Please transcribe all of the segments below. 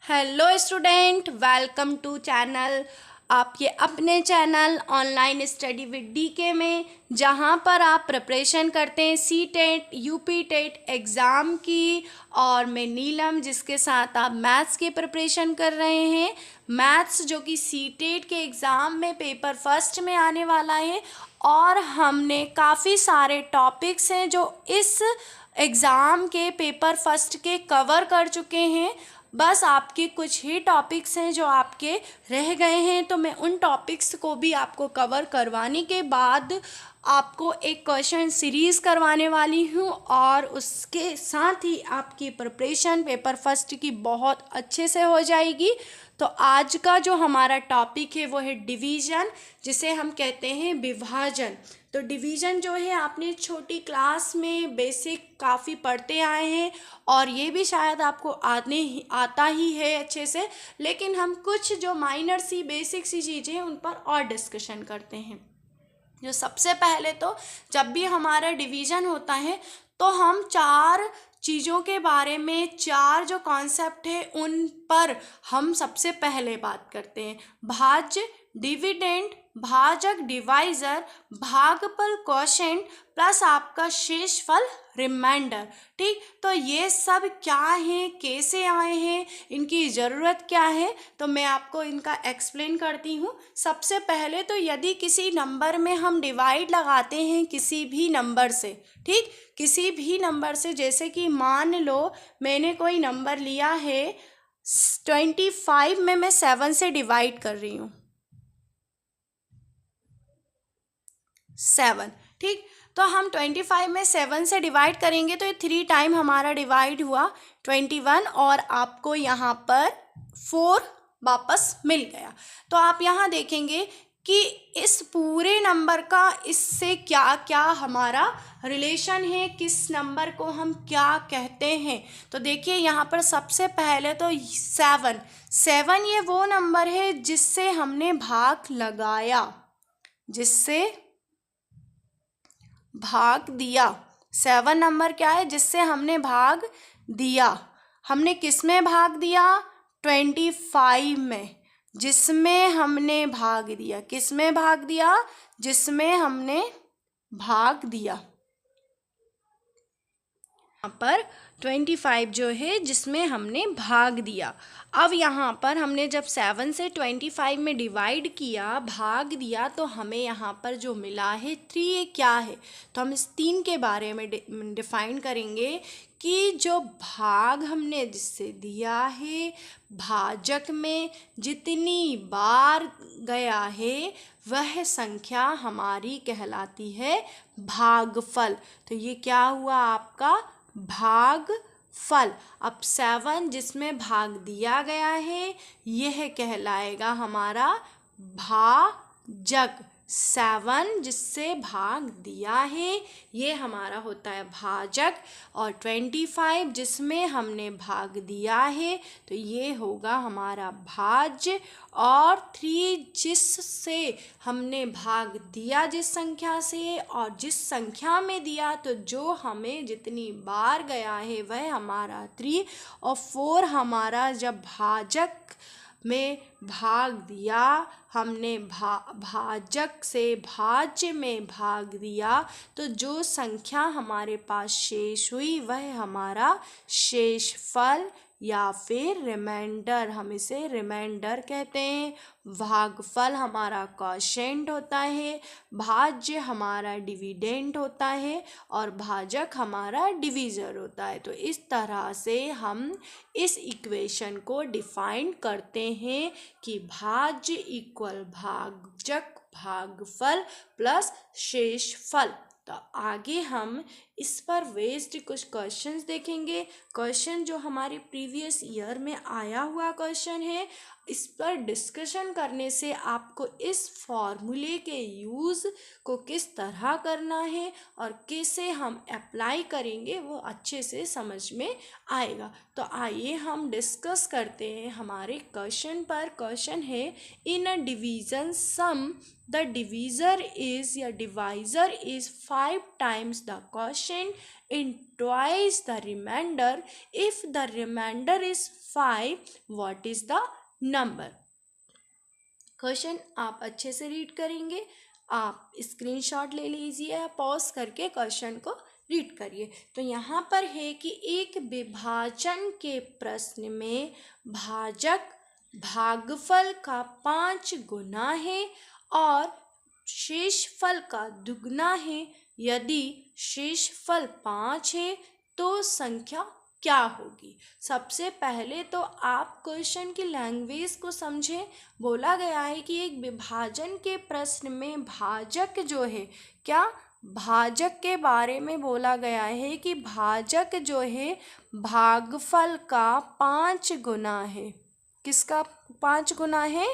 Hello student, welcome to channel आपके अपने channel online study with DK में, जहां पर आप प्रिपरेशन करते हैं C TET UP TET exam की। और मैं नीलम, जिसके साथ आप मैथ्स की प्रिपरेशन कर रहे हैं। मैथ्स जो कि सी टेट के एग्ज़ाम में पेपर फर्स्ट में आने वाला है। और हमने काफ़ी सारे टॉपिक्स हैं जो इस एग्ज़ाम के पेपर फर्स्ट के कवर कर चुके हैं। बस आपके कुछ ही टॉपिक्स हैं जो आपके रह गए हैं, तो मैं उन टॉपिक्स को भी आपको कवर करवाने के बाद आपको एक क्वेश्चन सीरीज़ करवाने वाली हूँ। और उसके साथ ही आपकी प्रिपरेशन पेपर फर्स्ट की बहुत अच्छे से हो जाएगी। तो आज का जो हमारा टॉपिक है वो है डिवीज़न, जिसे हम कहते हैं विभाजन। तो डिवीज़न जो है आपने छोटी क्लास में बेसिक काफ़ी पढ़ते आए हैं, और ये भी शायद आपको आता ही है अच्छे से। लेकिन हम कुछ जो माइनर सी बेसिक सी चीज़ें हैं उन पर और डिस्कशन करते हैं। जो सबसे पहले तो जब भी हमारा डिवीज़न होता है तो हम चार चीज़ों के बारे में, चार जो कॉन्सेप्ट है उन पर हम सबसे पहले बात करते हैं। भाज्य, डिविडेंड, भाजक डिवाइज़र, भागफल क्वोशेंट प्लस आपका शेषफल रिमाइंडर। ठीक, तो ये सब क्या है, कैसे आए हैं, इनकी ज़रूरत क्या है, तो मैं आपको इनका एक्सप्लेन करती हूँ। सबसे पहले तो यदि किसी नंबर में हम डिवाइड लगाते हैं किसी भी नंबर से, ठीक, किसी भी नंबर से, जैसे कि मान लो मैंने कोई नंबर लिया है 25 में मैं 7 से डिवाइड कर रही हूँ 7, ठीक। तो हम 25 में 7 से डिवाइड करेंगे तो ये 3 टाइम हमारा डिवाइड हुआ 21, और आपको यहाँ पर 4 वापस मिल गया। तो आप यहाँ देखेंगे कि इस पूरे नंबर का इससे क्या क्या हमारा रिलेशन है, किस नंबर को हम क्या कहते हैं। तो देखिए यहाँ पर सबसे पहले तो 7 ये वो नंबर है जिससे हमने भाग लगाया, जिससे भाग दिया। 7 नंबर क्या है, जिससे हमने भाग दिया। हमने किस में भाग दिया? 25 में, जिसमें हमने भाग दिया। किस में भाग दिया? जिसमें हमने भाग दिया। यहाँ पर 25 जो है जिसमें हमने भाग दिया। अब यहाँ पर हमने जब 7 से 25 में डिवाइड किया, भाग दिया, तो हमें यहाँ पर जो मिला है 3, ये क्या है? तो हम इस 3 के बारे में डिफाइन करेंगे कि जो भाग हमने जिससे दिया है, भाजक में जितनी बार गया है वह संख्या हमारी कहलाती है भागफल। तो ये क्या हुआ आपका भागफल। अब 7 जिसमें भाग दिया गया है यह कहलाएगा हमारा भाजक। 7 जिससे भाग दिया है ये हमारा होता है भाजक, और 25 जिसमें हमने भाग दिया है तो ये होगा हमारा भाज्य, और 3 जिससे हमने भाग दिया जिस संख्या से, और जिस संख्या में दिया तो जो हमें जितनी बार गया है वह हमारा 3, और 4 हमारा जब भाजक में भाग दिया, हमने भाजक से भाज्य में भाग दिया, तो जो संख्या हमारे पास शेष हुई वह हमारा शेषफल या फिर रिमाइंडर, हम इसे रिमाइंडर कहते हैं। भागफल हमारा क्वोशेंट होता है, भाज्य हमारा डिविडेंड होता है, और भाजक हमारा डिवीज़र होता है। तो इस तरह से हम इस इक्वेशन को डिफाइन करते हैं कि भाज्य इक्वल भाजक भागफल प्लस शेषफल। तो आगे हम इस पर बेस्ड कुछ क्वेश्चंस देखेंगे। क्वेश्चन जो हमारे प्रीवियस ईयर में आया हुआ क्वेश्चन है, इस पर डिस्कशन करने से आपको इस फॉर्मूले के यूज़ को किस तरह करना है और कैसे हम अप्लाई करेंगे वो अच्छे से समझ में आएगा। तो आइए हम डिस्कस करते हैं हमारे क्वेश्चन पर। क्वेश्चन है, in a division sum the divisor is या divisor is 5 times the quotient in twice the remainder. If the remainder is 5, what is the number? Question आप अच्छे से रीड करेंगे, आप स्क्रीनशॉट ले लीजिए, पॉज करके क्वेश्चन को रीड करिए। तो यहाँ पर है कि एक विभाजन के प्रश्न में भाजक भागफल का 5 गुना है और शेषफल का दुगना है। यदि शेषफल 5 है तो संख्या क्या होगी? सबसे पहले तो आप क्वेश्चन की लैंग्वेज को समझें। बोला गया है कि एक विभाजन के प्रश्न में भाजक जो है, क्या भाजक के बारे में बोला गया है कि भाजक जो है भागफल का 5 गुना है। किसका 5 गुना है?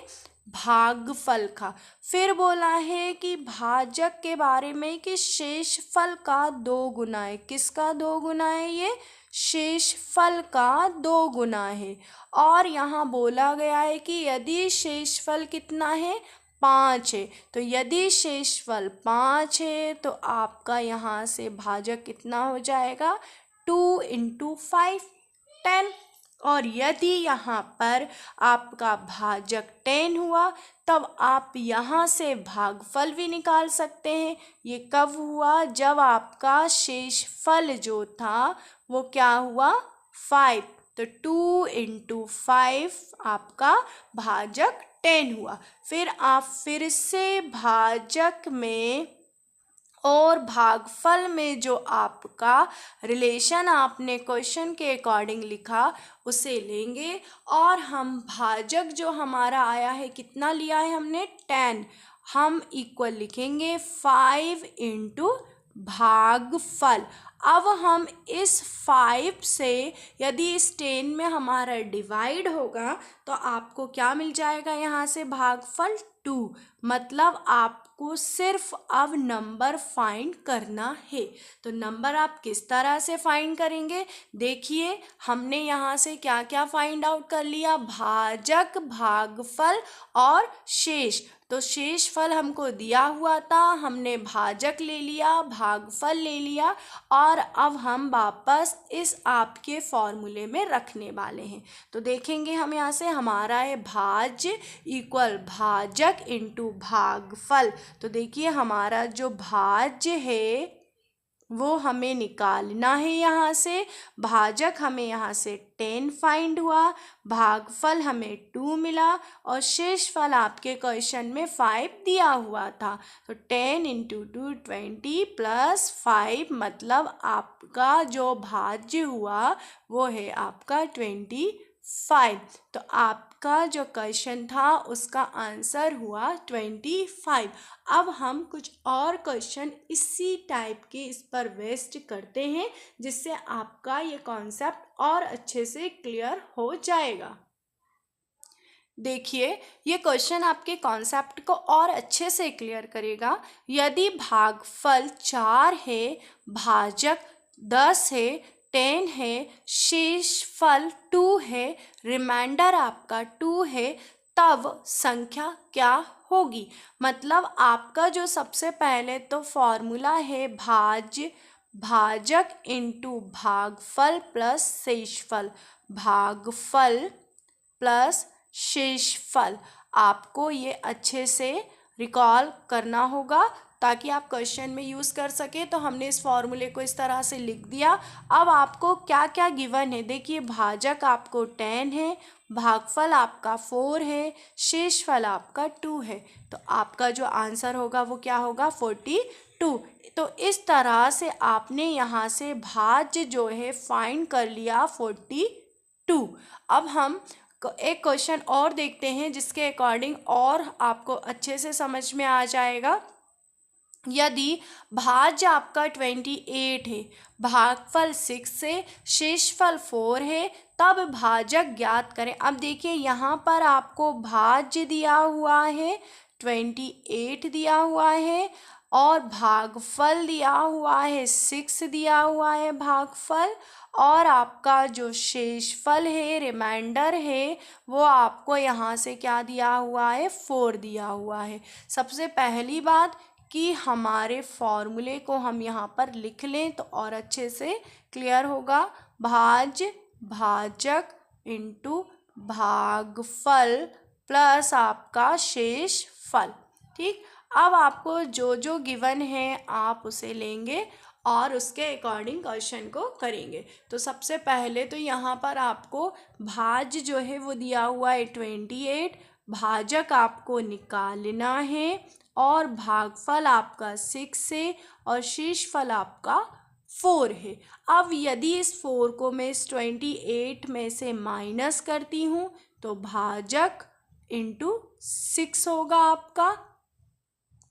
भागफल का। फिर बोला है कि भाजक के बारे में कि शेषफल का 2 गुना है। किसका 2 गुना है? ये शेषफल का 2 गुना है। और यहाँ बोला गया है कि यदि शेषफल कितना है? 5 है। तो यदि शेषफल 5 है तो आपका यहाँ से भाजक कितना हो जाएगा? 2 × 5 10। और यदि यहाँ पर आपका भाजक 10 हुआ तब आप यहाँ से भागफल भी निकाल सकते हैं। ये कब हुआ? जब आपका शेषफल जो था वो क्या हुआ? 5। तो 2 × 5 आपका भाजक 10 हुआ। फिर आप फिर से भाजक में और भागफल में जो आपका रिलेशन आपने क्वेश्चन के अकॉर्डिंग लिखा उसे लेंगे और हम भाजक जो हमारा आया है कितना लिया है हमने? 10। हम इक्वल लिखेंगे 5 × भागफल। अब हम इस 5 से यदि इस 10 में हमारा डिवाइड होगा तो आपको क्या मिल जाएगा? यहाँ से भागफल 2। मतलब आपको सिर्फ अब नंबर फाइंड करना है। तो नंबर आप किस तरह से फाइंड करेंगे? देखिए, हमने यहाँ से क्या क्या फाइंड आउट कर लिया? भाजक, भागफल और शेष। तो शेषफल हमको दिया हुआ था, हमने भाजक ले लिया, भागफल ले लिया और अब हम वापस इस आपके फॉर्मूले में रखने वाले हैं। तो देखेंगे हम यहाँ से हमारा है भाज्य इक्वल भाजक × भागफल। तो देखिए हमारा जो भाज्य है वो हमें निकालना है। यहाँ से भाजक हमें यहाँ से 10 फाइंड हुआ, भागफल हमें 2 मिला और शेषफल आपके क्वेश्चन में 5 दिया हुआ था। तो 10 × 2 20 + 5 मतलब आपका जो भाज्य हुआ वो है आपका 25। तो आपका जो क्वेश्चन था उसका आंसर हुआ 25। अब हम कुछ और क्वेश्चन इसी टाइप के इस पर वेस्ट करते हैं जिससे आपका ये कॉन्सेप्ट और अच्छे से क्लियर हो जाएगा। देखिए, ये क्वेश्चन आपके कॉन्सेप्ट को और अच्छे से क्लियर करेगा। यदि भागफल 4 है, भाजक 10 है, 10 है, शेषफल 2 है, रिमाइंडर आपका 2 है, तब संख्या क्या होगी? मतलब आपका जो सबसे पहले तो फॉर्मूला है भाज्य भाजक × भागफल प्लस शेषफल, भागफल प्लस शेषफल। आपको ये अच्छे से रिकॉल करना होगा ताकि आप क्वेश्चन में यूज़ कर सके। तो हमने इस फॉर्मूले को इस तरह से लिख दिया। अब आपको क्या क्या गिवन है? देखिए, भाजक आपको 10 है, भागफल आपका 4 है, शेषफल आपका 2 है। तो आपका जो आंसर होगा वो क्या होगा? 42। तो इस तरह से आपने यहाँ से भाज्य जो है फाइंड कर लिया 42। अब हम एक क्वेश्चन और देखते हैं जिसके अकॉर्डिंग और आपको अच्छे से समझ में आ जाएगा। यदि भाज्य आपका 28 है, भागफल 6 है, शेषफल 4 है, तब भाजक ज्ञात करें। अब देखिए यहाँ पर आपको भाज्य दिया हुआ है 28 दिया हुआ है और भागफल दिया हुआ है 6 दिया हुआ है भागफल, और आपका जो शेषफल है रिमाइंडर है वो आपको यहाँ से क्या दिया हुआ है? 4 दिया हुआ है। सबसे पहली बात कि हमारे फॉर्मूले को हम यहाँ पर लिख लें तो और अच्छे से क्लियर होगा। भाजक इंटू भागफल प्लस आपका शेष फल। ठीक, अब आपको जो जो गिवन है आप उसे लेंगे और उसके अकॉर्डिंग क्वेश्चन को करेंगे। तो सबसे पहले तो यहाँ पर आपको भाज्य जो है वो दिया हुआ है 28, भाजक आपको निकालना है और भागफल आपका 6 है और शेषफल आपका 4 है। अब यदि इस 4 को मैं इस 28 में से माइनस करती हूँ तो भाजक इंटू 6 होगा आपका,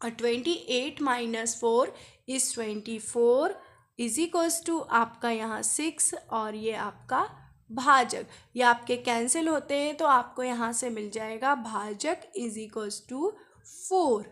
और 28 minus 4 is 24 is equals to आपका यहाँ 6 और ये आपका भाजक, ये आपके कैंसिल होते हैं तो आपको यहाँ से मिल जाएगा भाजक इज इक्वल्स टू 4।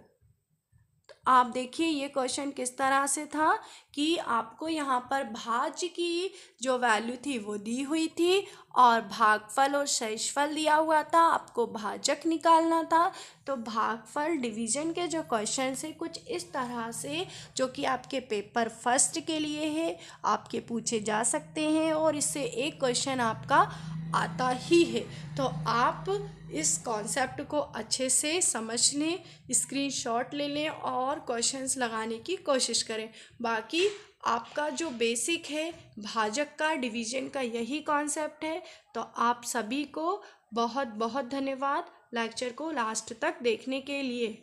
आप देखिए ये क्वेश्चन किस तरह से था कि आपको यहाँ पर भाज्य की जो वैल्यू थी वो दी हुई थी और भागफल और शेषफल दिया हुआ था, आपको भाजक निकालना था। तो भागफल डिवीजन के जो क्वेश्चन है कुछ इस तरह से, जो कि आपके पेपर फर्स्ट के लिए है, आपके पूछे जा सकते हैं और इससे एक क्वेश्चन आपका आता ही है। तो आप इस कॉन्सेप्ट को अच्छे से समझ लें, स्क्रीनशॉट ले लें और क्वेश्चंस लगाने की कोशिश करें। बाकी आपका जो बेसिक है भाजक का डिवीजन का यही कॉन्सेप्ट है। तो आप सभी को बहुत बहुत धन्यवाद लेक्चर को लास्ट तक देखने के लिए।